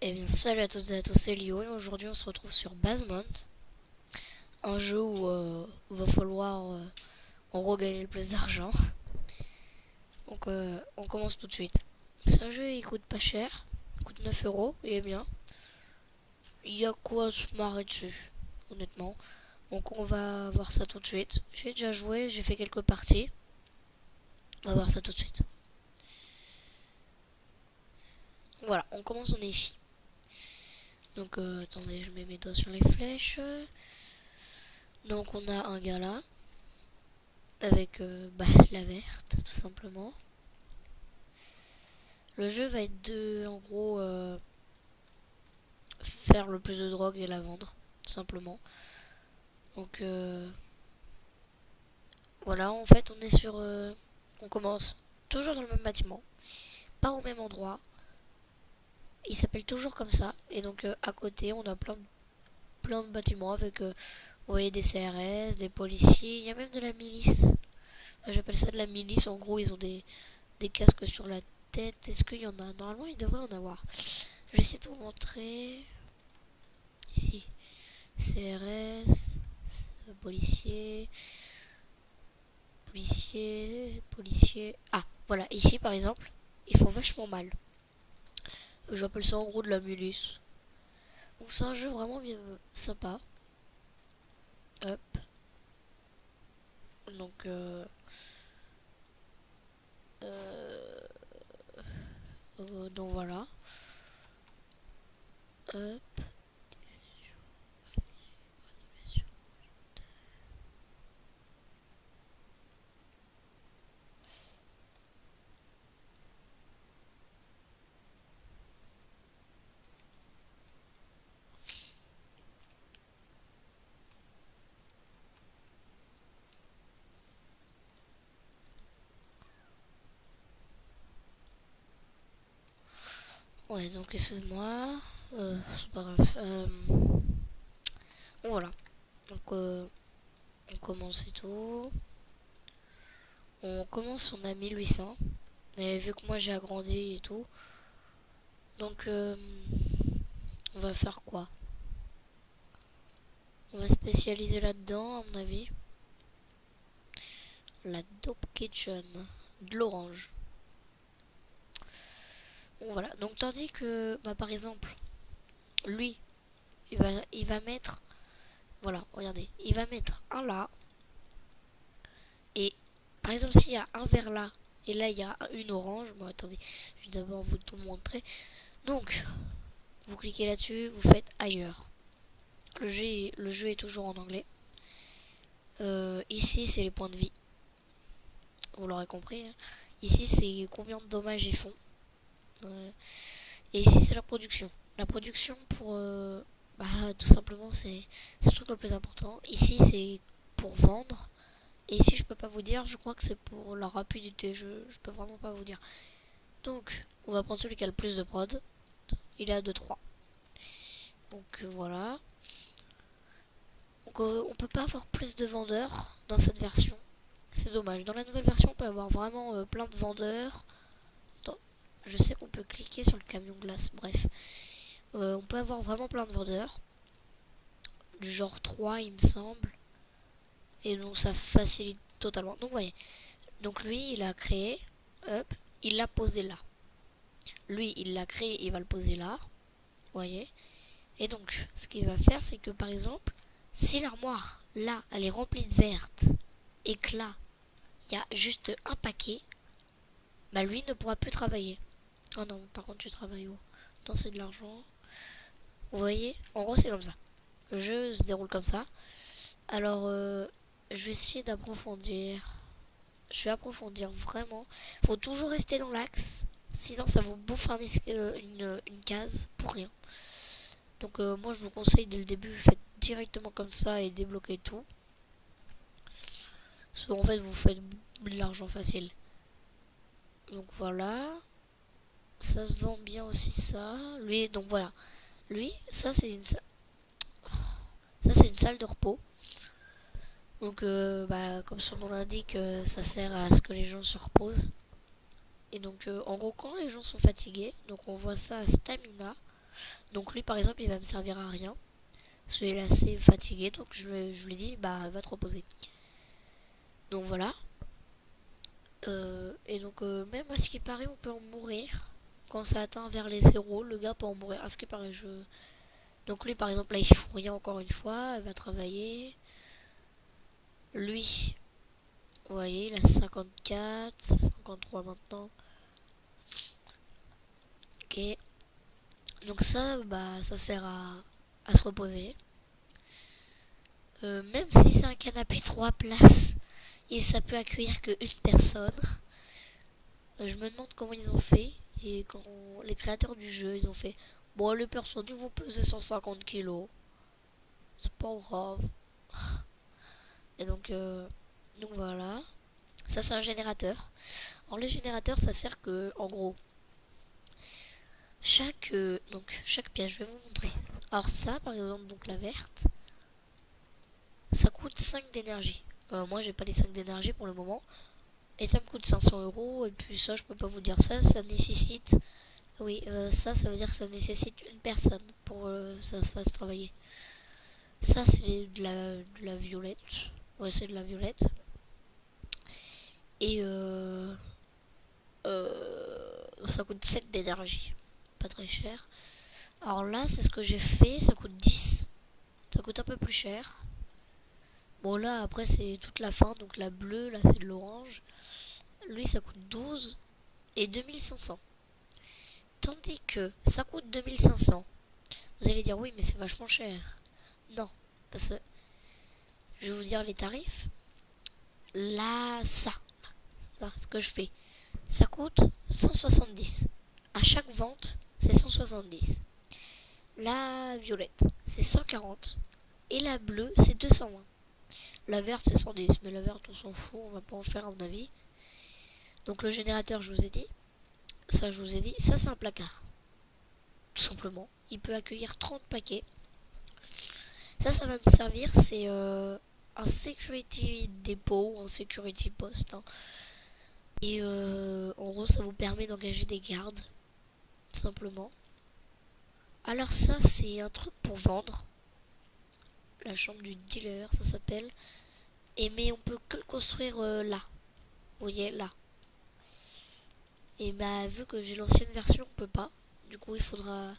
Eh bien, salut à toutes et à tous, c'est Lio et aujourd'hui on se retrouve sur Basement, un jeu où va falloir en gros gagner le plus d'argent. Donc on commence tout de suite. C'est un jeu, il coûte pas cher, il coûte 9 euros, il est bien. Il y a quoi se marrer dessus, honnêtement. Donc on va voir ça tout de suite. J'ai déjà joué, j'ai fait quelques parties. On va voir ça tout de suite. Voilà, on commence, on est ici. Donc attendez, je mets mes doigts sur les flèches. Donc on a un gars là, avec la verte, tout simplement. Le jeu va être de, en gros, faire le plus de drogue et la vendre, tout simplement. Donc voilà, en fait, on est sur, on commence toujours dans le même bâtiment, pas au même endroit. Il s'appelle toujours comme ça, et donc à côté, on a plein de bâtiments avec, vous voyez, des CRS, des policiers. Il y a même de la milice. J'appelle ça de la milice. En gros, ils ont des casques sur la tête. Est-ce qu'il y en a? Normalement, il devrait en avoir. Je vais essayer de vous montrer ici. CRS, policier, policier. Ah, voilà, ici par exemple, ils font vachement mal. J'appelle ça en gros de la milice. Donc c'est un jeu vraiment bien sympa. Hop. Donc, donc voilà. Hop. Ouais, donc excuse-moi. C'est pas grave. Bon, voilà. Donc on commence et tout. On commence, on a 1800. Et vu que moi j'ai agrandi et tout, donc on va faire quoi? On va spécialiser là-dedans, à mon avis. La Dope Kitchen. De l'orange. Bon, voilà. Donc, tandis que, bah, par exemple, lui, il va mettre. Voilà, regardez. Il va mettre un là. Et, par exemple, s'il y a un vert là. Et là, il y a une orange. Bon, attendez. Je vais d'abord vous tout montrer. Donc, vous cliquez là-dessus. Vous faites ailleurs. Le jeu est toujours en anglais. Ici, c'est les points de vie. Vous l'aurez compris, hein. Ici, c'est combien de dommages ils font. Et ici, c'est la production. La production pour... bah, tout simplement, c'est le truc le plus important. Ici, c'est pour vendre. Et ici, je peux pas vous dire. Je crois que c'est pour la rapidité. Je peux vraiment pas vous dire. Donc, on va prendre celui qui a le plus de prod. Il est à 2-3. Donc, voilà. Donc, on peut pas avoir plus de vendeurs dans cette version. C'est dommage. Dans la nouvelle version, on peut avoir vraiment plein de vendeurs. Attends, je sais qu'on peut cliquer sur le camion glace. Bref. On peut avoir vraiment plein de vendeurs. Du genre 3 il me semble. Et donc ça facilite totalement. Donc vous voyez. Donc lui il a créé. Hop. Il l'a posé là. Lui il l'a créé. Il va le poser là. Vous voyez. Et donc ce qu'il va faire c'est que par exemple. Si l'armoire là elle est remplie de vertes. Et que là il y a juste un paquet. Bah lui ne pourra plus travailler. Oh non par contre tu travailles où? Non c'est de l'argent. Vous voyez. En gros c'est comme ça. Le jeu se déroule comme ça. Alors, je vais essayer d'approfondir. Je vais approfondir vraiment. Faut toujours rester dans l'axe. Sinon, ça vous bouffe une case pour rien. Donc, moi, je vous conseille dès le début, faites directement comme ça et débloquez tout. Parce qu'en fait, vous faites de l'argent facile. Donc, voilà. Ça se vend bien aussi, ça. Lui, donc voilà. Lui, ça, c'est une salle de repos. Donc, bah, comme son nom l'indique, ça sert à ce que les gens se reposent. Et donc, en gros, quand les gens sont fatigués, donc on voit ça à stamina. Donc lui par exemple il va me servir à rien. Parce qu'il est assez fatigué, donc je lui dis bah va te reposer. Donc voilà. Et donc même à ce qui paraît on peut en mourir. Quand ça atteint vers les zéros, le gars peut en mourir. À ce qui paraît Donc lui par exemple là il fout rien encore une fois, il va travailler. Lui, vous voyez, il a 54, 53 maintenant. Ok. Donc ça, bah, ça sert à se reposer. Même si c'est un canapé 3 places et ça peut accueillir qu'une personne, je me demande comment ils ont fait. Et quand les créateurs du jeu, ils ont fait bon, les personnes ils vont peser 150 kilos, c'est pas grave. Et donc voilà. Ça, c'est un générateur. Alors, les générateurs, ça sert que, en gros, chaque pièce, je vais vous montrer. Alors, ça, par exemple, donc la verte, ça coûte 5 d'énergie. Moi, j'ai pas les 5 d'énergie pour le moment. Et ça me coûte 500 €. Et puis, ça, je peux pas vous dire ça. Ça nécessite. Oui, ça veut dire que ça nécessite une personne pour que ça fasse travailler. Ça, c'est de la violette. Ouais, c'est de la violette. Et ça coûte 7 d'énergie. Pas très cher. Alors là, c'est ce que j'ai fait. Ça coûte 10. Ça coûte un peu plus cher. Bon, là, après, c'est toute la fin. Donc la bleue, là, c'est de l'orange. Lui, ça coûte 12 et 2500. Tandis que ça coûte 2500. Vous allez dire, oui, mais c'est vachement cher. Non, parce que je vais vous dire les tarifs. Là, ça, ce que je fais, ça coûte 170. À chaque vente, c'est 170. La violette, c'est 140. Et la bleue, c'est 220. La verte, c'est 110. Mais la verte, on s'en fout. On va pas en faire, à mon avis. Donc, le générateur, je vous ai dit. Ça, je vous ai dit. Ça, c'est un placard. Tout simplement. Il peut accueillir 30 paquets. Ça va nous servir. C'est un security depot ou un security post. Hein. Et en gros, ça vous permet d'engager des gardes. Tout simplement. Alors, ça, c'est un truc pour vendre. La chambre du dealer, ça s'appelle. Mais on peut que le construire là. Vous voyez, là. Et bah, vu que j'ai l'ancienne version, on peut pas. Du coup, il faudra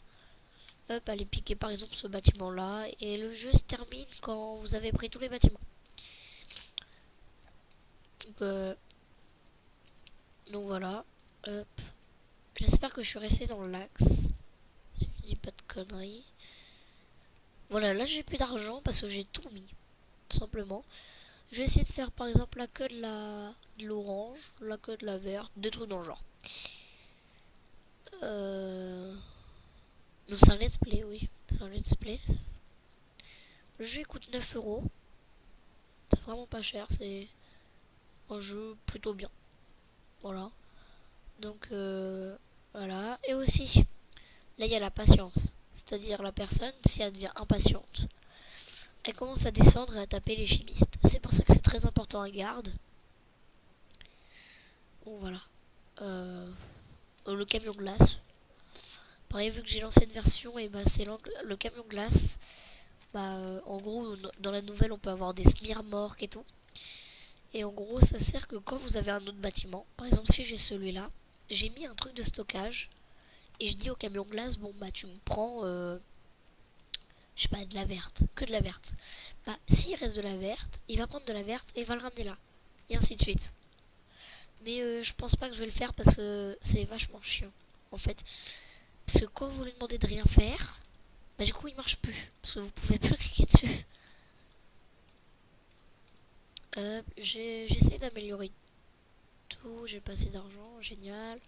aller piquer par exemple ce bâtiment là. Et le jeu se termine quand vous avez pris tous les bâtiments. Donc, donc voilà. Hop. J'espère que je suis resté dans l'axe. Si je dis pas de conneries. Voilà, là j'ai plus d'argent parce que j'ai tout mis. Tout simplement. Je vais essayer de faire par exemple la queue de l'orange, la queue de la verte, des trucs dans le genre. Donc c'est un let's play, oui. C'est un let's play. Le jeu coûte 9 €. C'est vraiment pas cher, c'est un jeu plutôt bien. Voilà. Donc voilà. Et aussi, là il y a la patience. C'est-à-dire la personne, si elle devient impatiente, elle commence à descendre et à taper les chimistes. C'est pour ça que c'est très important à garde. Bon voilà. Le camion glace. Pareil, vu que j'ai l'ancienne version, et bah c'est le camion glace. Bah en gros, dans la nouvelle, on peut avoir des smirmorques et tout. Et en gros, ça sert que quand vous avez un autre bâtiment, par exemple si j'ai celui-là, j'ai mis un truc de stockage et je dis au camion glace, bon bah tu me prends, je sais pas, de la verte, que de la verte. Bah s'il reste de la verte, il va prendre de la verte et il va le ramener là. Et ainsi de suite. Mais je pense pas que je vais le faire parce que c'est vachement chiant en fait. Parce que quand vous lui demandez de rien faire, bah du coup il marche plus. Parce que vous pouvez plus cliquer dessus. J'essaie d'améliorer tout, j'ai pas assez d'argent, génial.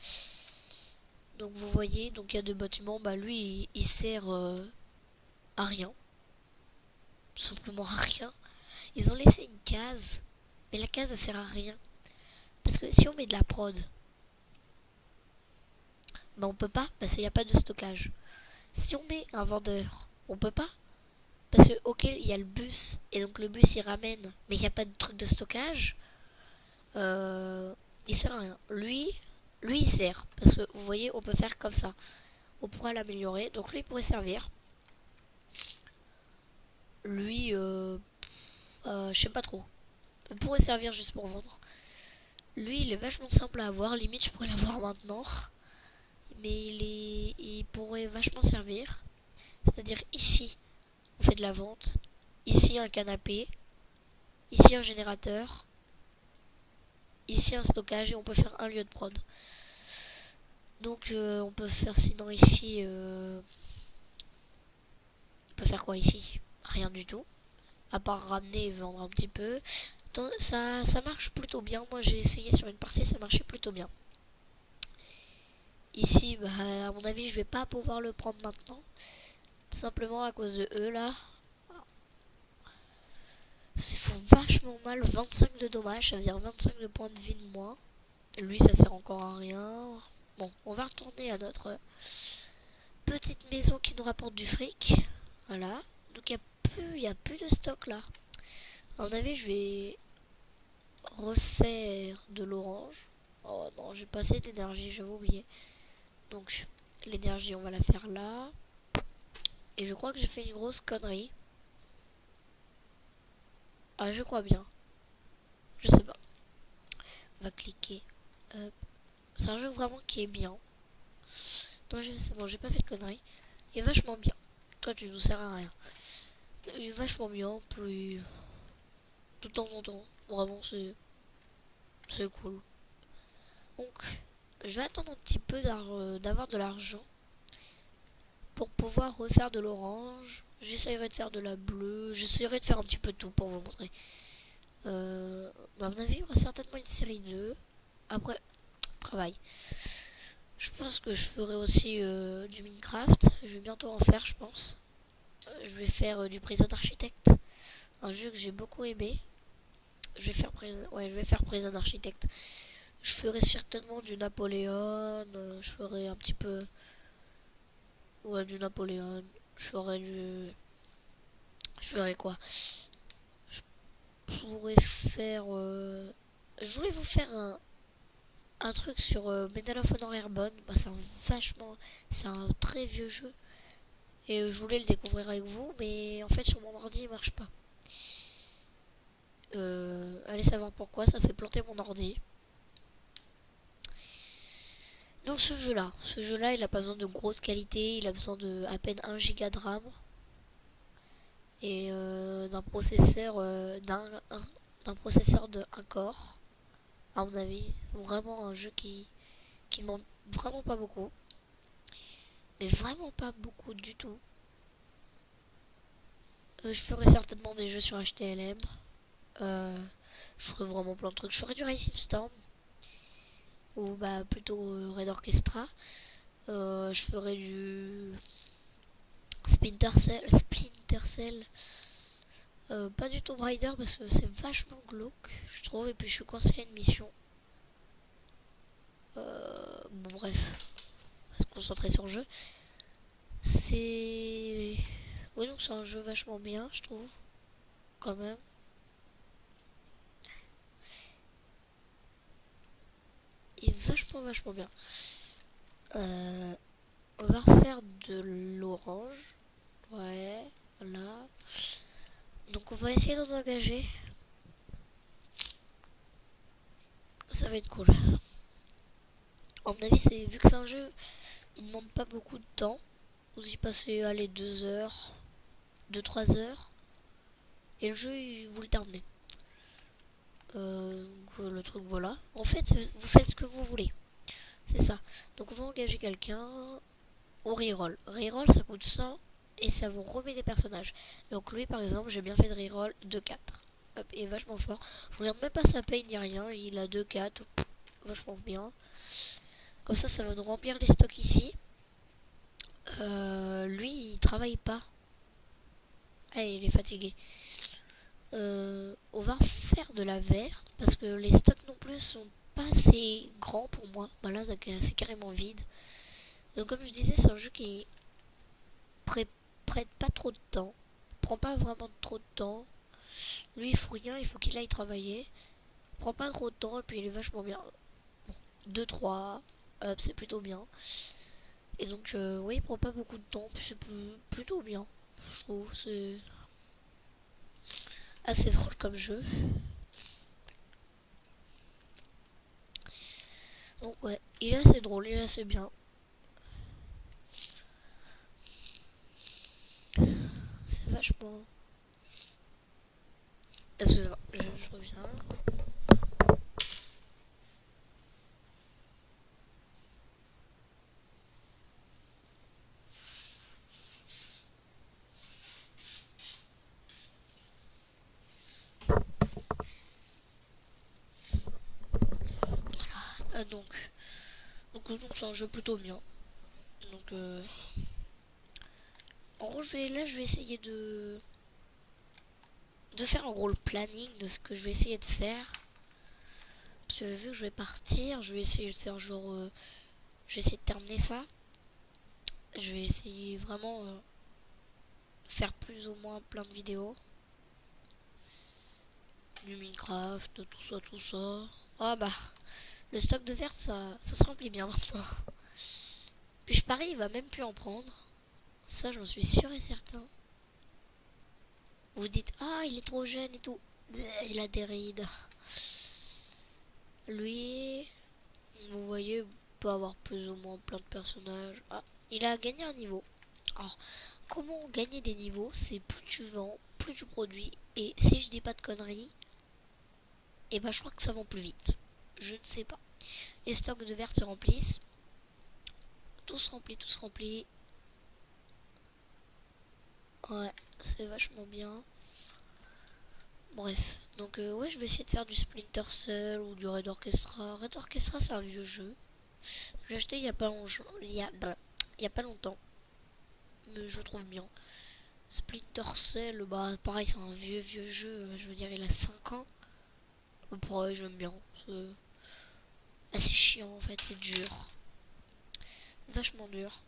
Donc vous voyez, donc il y a deux bâtiments, bah lui il sert à rien. Tout simplement à rien. Ils ont laissé une case, mais la case elle sert à rien. Parce que si on met de la prod, bah on peut pas, parce qu'il n'y a pas de stockage. Si on met un vendeur, on peut pas. Parce que ok, il y a le bus, et donc le bus il ramène, mais il n'y a pas de truc de stockage. Il sert à rien. Lui il sert, parce que vous voyez, on peut faire comme ça. On pourra l'améliorer. Donc lui, il pourrait servir. Lui, je sais pas trop. Il pourrait servir juste pour vendre. Lui, il est vachement simple à avoir. Limite, je pourrais l'avoir maintenant. Mais il pourrait vachement servir. C'est-à-dire ici, on fait de la vente. Ici, un canapé. Ici, un générateur. Ici, un stockage. Et on peut faire un lieu de prod. Donc, on peut faire sinon ici... on peut faire quoi ici? Rien du tout. À part ramener et vendre un petit peu. Donc, ça marche plutôt bien. Moi, j'ai essayé sur une partie, ça marchait plutôt bien. Ici, bah, à mon avis, je vais pas pouvoir le prendre maintenant. Simplement à cause de eux, là. Ils font vachement mal. 25 de dommages, ça veut dire 25 de points de vie de moins. Lui, ça sert encore à rien. Bon, on va retourner à notre petite maison qui nous rapporte du fric. Voilà. Donc, il y a plus de stock, là. À mon avis, je vais refaire de l'orange. Oh non, j'ai pas assez d'énergie, j'avais oublié. Donc, l'énergie, on va la faire là. Et je crois que j'ai fait une grosse connerie. Ah, je crois bien. Je sais pas. On va cliquer. Hop. C'est un jeu vraiment qui est bien. Donc, c'est bon, j'ai pas fait de conneries. Il est vachement bien. Toi, tu nous sers à rien. Il est vachement bien, puis de temps en temps. Vraiment, c'est cool. Donc, je vais attendre un petit peu d'avoir de l'argent pour pouvoir refaire de l'orange. J'essayerai de faire de la bleue. J'essayerai de faire un petit peu de tout pour vous montrer. À mon avis, il y aura certainement une série 2. Après, travail. Je pense que je ferai aussi du Minecraft. Je vais bientôt en faire, je pense. Je vais faire du Prison Architect. Un jeu que j'ai beaucoup aimé. Je vais faire Prison Architect. Je ferai certainement du Napoléon. Je ferai un petit peu... Ouais, du Napoléon. Je ferai du... Je ferai quoi? Je pourrais faire... Je voulais vous faire un truc sur Medal of Honor Airborne. Bah, c'est un très vieux jeu. Et je voulais le découvrir avec vous, mais en fait sur mon ordi il marche pas. Allez savoir pourquoi, ça fait planter mon ordi. Donc ce jeu-là, il a pas besoin de grosse qualité, il a besoin de à peine 1 giga de RAM et d'un processeur d'un processeur de 1 core. À mon avis, vraiment un jeu qui demande vraiment pas beaucoup, mais vraiment pas beaucoup du tout. Je ferai certainement des jeux sur HTLM. Je ferai vraiment plein de trucs. Je ferai du Racing Storm ou bah plutôt Red Orchestra. Je ferai du Splinter Cell. Pas du Tomb Raider parce que c'est vachement glauque, je trouve. Et puis je suis coincé à une mission. Bon bref, on va se concentrer sur le jeu. C'est... Oui, donc c'est un jeu vachement bien, je trouve. Quand même. Il est vachement bien. On va refaire de l'orange. Ouais, voilà. Donc on va essayer d'en engager. Ça va être cool. À mon avis, vu que c'est un jeu, il ne demande pas beaucoup de temps. Vous y passez, allez, 2 heures, 2-3 heures. Et le jeu, vous le terminez. Le truc, voilà. En fait, vous faites ce que vous voulez. C'est ça. Donc on va engager quelqu'un au reroll. Reroll, ça coûte 100 et ça vous remet des personnages. Donc lui, par exemple, j'ai bien fait de reroll 2-4. Hop, il est vachement fort. Je regarde même pas sa paye ni rien. Il a 2-4. Vachement bien. Comme ça va nous remplir les stocks ici. Lui, il travaille pas. Ah, il est fatigué. On va refaire de la verte parce que les stocks non plus sont pas assez grands pour moi. Bah là, c'est carrément vide. Donc, comme je disais, c'est un jeu qui prête pas trop de temps. Prend pas vraiment trop de temps. Lui, il faut rien, il faut qu'il aille travailler. Prend pas trop de temps et puis il est vachement bien. Bon, 2-3, c'est plutôt bien. Et donc, oui, il prend pas beaucoup de temps, c'est plutôt bien. Je trouve, c'est assez drôle comme jeu. Donc, ouais, il est assez drôle, il est assez bien. C'est vachement. Excusez-moi, je reviens. Donc c'est un jeu plutôt bien. Donc, en gros, là, je vais essayer de faire en gros le planning de ce que je vais essayer de faire. Parce que vu que je vais partir, je vais essayer de faire genre. Je vais essayer de terminer ça. Je vais essayer vraiment faire plus ou moins plein de vidéos. Du Minecraft, tout ça, tout ça. Ah bah, le stock de verre, ça se remplit bien maintenant. Puis je parie, il va même plus en prendre. Ça, j'en suis sûr et certain. Vous dites, ah, il est trop jeune et tout. Il a des rides. Lui, vous voyez, peut avoir plus ou moins plein de personnages. Ah, il a gagné un niveau. Alors, comment gagner des niveaux? C'est plus tu vends, plus tu produis. Et si je dis pas de conneries, et bah je crois que ça vend plus vite. Je ne sais pas. Les stocks de verre se remplissent. Tous remplis, tous remplis. Ouais, c'est vachement bien. Bref, donc ouais, je vais essayer de faire du Splinter Cell ou du Red Orchestra. Red Orchestra, c'est un vieux jeu. J'ai acheté il y a pas longtemps. Il y a pas longtemps. Mais je le trouve bien. Splinter Cell, bah pareil, c'est un vieux jeu. Je veux dire, il a 5 ans. Pareil, j'aime bien. C'est chiant en fait, c'est dur. Vachement dur.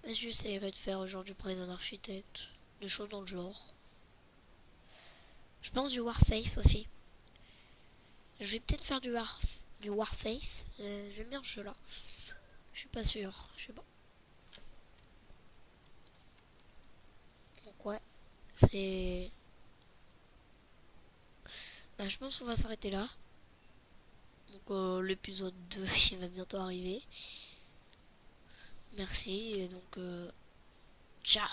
Mais j'essaierai de faire genre du Prison Architect. Des choses dans le genre. Je pense du Warface aussi. Je vais peut-être faire du Warface. J'aime bien ce jeu là. Je suis pas sûr. Je sais pas. Donc ouais. C'est. Bah, je pense qu'on va s'arrêter là. Donc l'épisode 2 il va bientôt arriver. Merci et donc ciao.